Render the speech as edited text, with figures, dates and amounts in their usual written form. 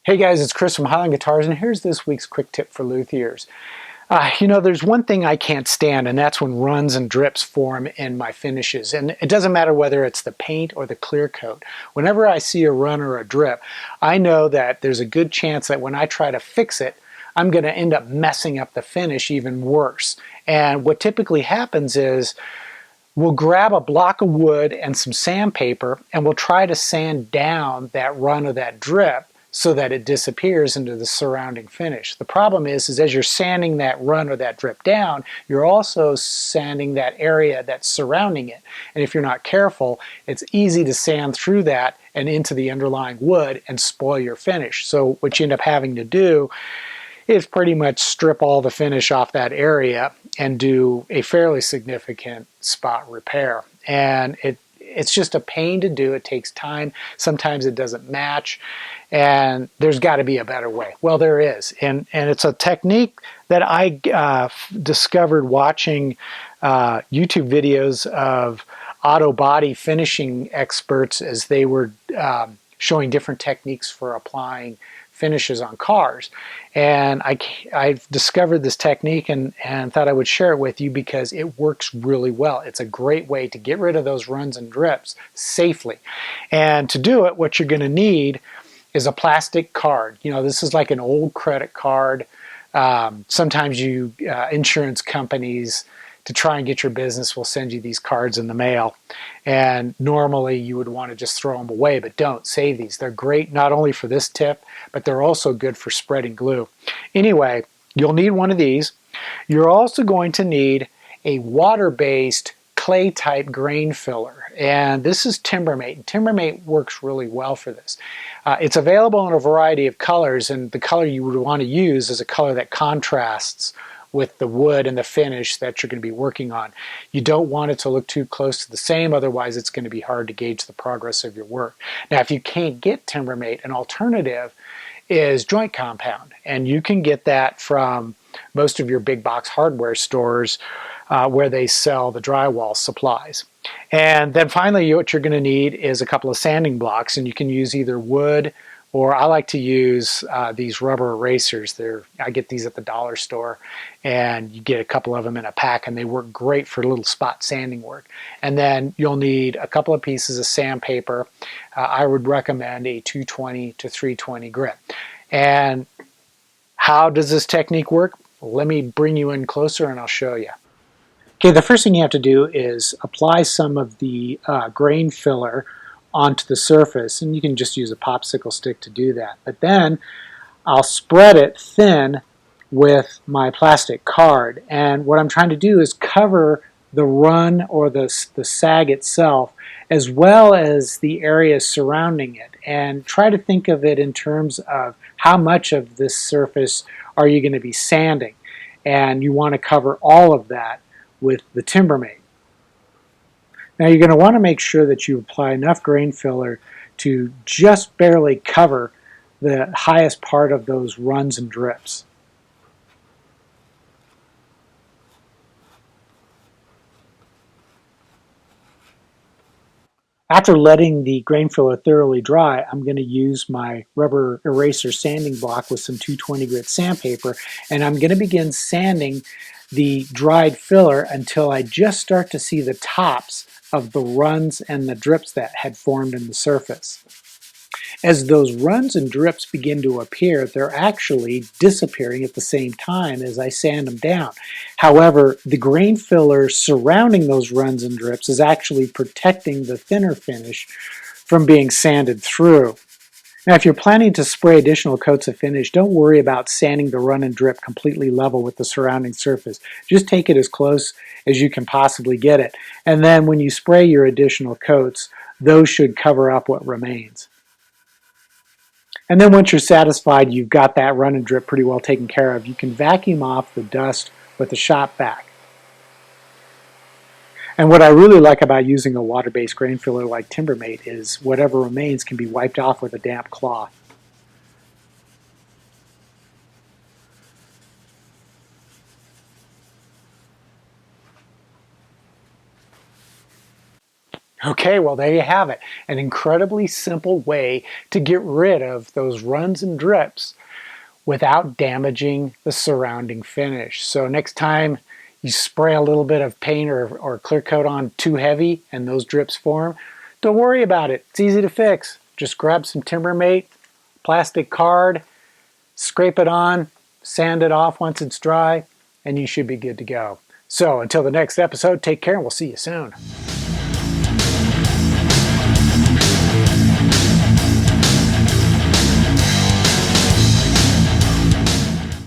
Hey guys, it's Chris from Highland Guitars, and here's this week's quick tip for luthiers. There's one thing I can't stand, and that's when runs and drips form in my finishes. And it doesn't matter whether it's the paint or the clear coat. Whenever I see a run or a drip, I know that there's a good chance that when I try to fix it, I'm going to end up messing up the finish even worse. And what typically happens is we'll grab a block of wood and some sandpaper, and we'll try to sand down that run or that drip so that it disappears into the surrounding finish. The problem is as you're sanding that run or that drip down, you're also sanding that area that's surrounding it. And if you're not careful, it's easy to sand through that and into the underlying wood and spoil your finish. So what you end up having to do is pretty much strip all the finish off that area and do a fairly significant spot repair. And it's just a pain to do. It takes time. Sometimes it doesn't match, and there's got to be a better way. Well, there is, and it's a technique that I discovered watching YouTube videos of auto body finishing experts as they were showing different techniques for applying finishes on cars. And I've discovered this technique and thought I would share it with you because it works really well. It's a great way to get rid of those runs and drips safely. And to do it, what you're going to need is a plastic card. This is like an old credit card. Sometimes insurance companies, to try and get your business, will send you these cards in the mail. And normally you would want to just throw them away, but don't. Save these. They're great not only for this tip, but they're also good for spreading glue. Anyway, you'll need one of these. You're also going to need a water-based clay-type grain filler. And this is Timbermate. And Timbermate works really well for this. It's available in a variety of colors, and the color you would want to use is a color that contrasts with the wood and the finish that you're going to be working on. You don't want it to look too close to the same, otherwise it's going to be hard to gauge the progress of your work. Now, if you can't get Timbermate, an alternative is joint compound, and you can get that from most of your big box hardware stores where they sell the drywall supplies. And then finally, what you're going to need is a couple of sanding blocks, and you can use either wood, or I like to use these rubber erasers. I get these at the dollar store, and you get a couple of them in a pack, and they work great for little spot sanding work. And then you'll need a couple of pieces of sandpaper. I would recommend a 220 to 320 grit. And how does this technique work? Let me bring you in closer and I'll show you. Okay, the first thing you have to do is apply some of the grain filler onto the surface, and you can just use a popsicle stick to do that. But then I'll spread it thin with my plastic card, and what I'm trying to do is cover the run or the sag itself as well as the areas surrounding it, and try to think of it in terms of how much of this surface are you going to be sanding, and you want to cover all of that with the Timbermate. Now you're going to want to make sure that you apply enough grain filler to just barely cover the highest part of those runs and drips. After letting the grain filler thoroughly dry, I'm going to use my rubber eraser sanding block with some 220 grit sandpaper, and I'm going to begin sanding the dried filler until I just start to see the tops of the runs and the drips that had formed in the surface. As those runs and drips begin to appear, they're actually disappearing at the same time as I sand them down. However, the grain filler surrounding those runs and drips is actually protecting the thinner finish from being sanded through. Now, if you're planning to spray additional coats of finish, don't worry about sanding the run and drip completely level with the surrounding surface. Just take it as close as you can possibly get it. And then when you spray your additional coats, those should cover up what remains. And then once you're satisfied you've got that run and drip pretty well taken care of, you can vacuum off the dust with a shop vac. And what I really like about using a water-based grain filler like Timbermate is whatever remains can be wiped off with a damp cloth. Okay, well there you have it. An incredibly simple way to get rid of those runs and drips without damaging the surrounding finish. So next time you spray a little bit of paint or clear coat on too heavy and those drips form, don't worry about it. It's easy to fix. Just grab some Timbermate, plastic card, scrape it on, sand it off once it's dry, and you should be good to go. So until the next episode, take care and we'll see you soon.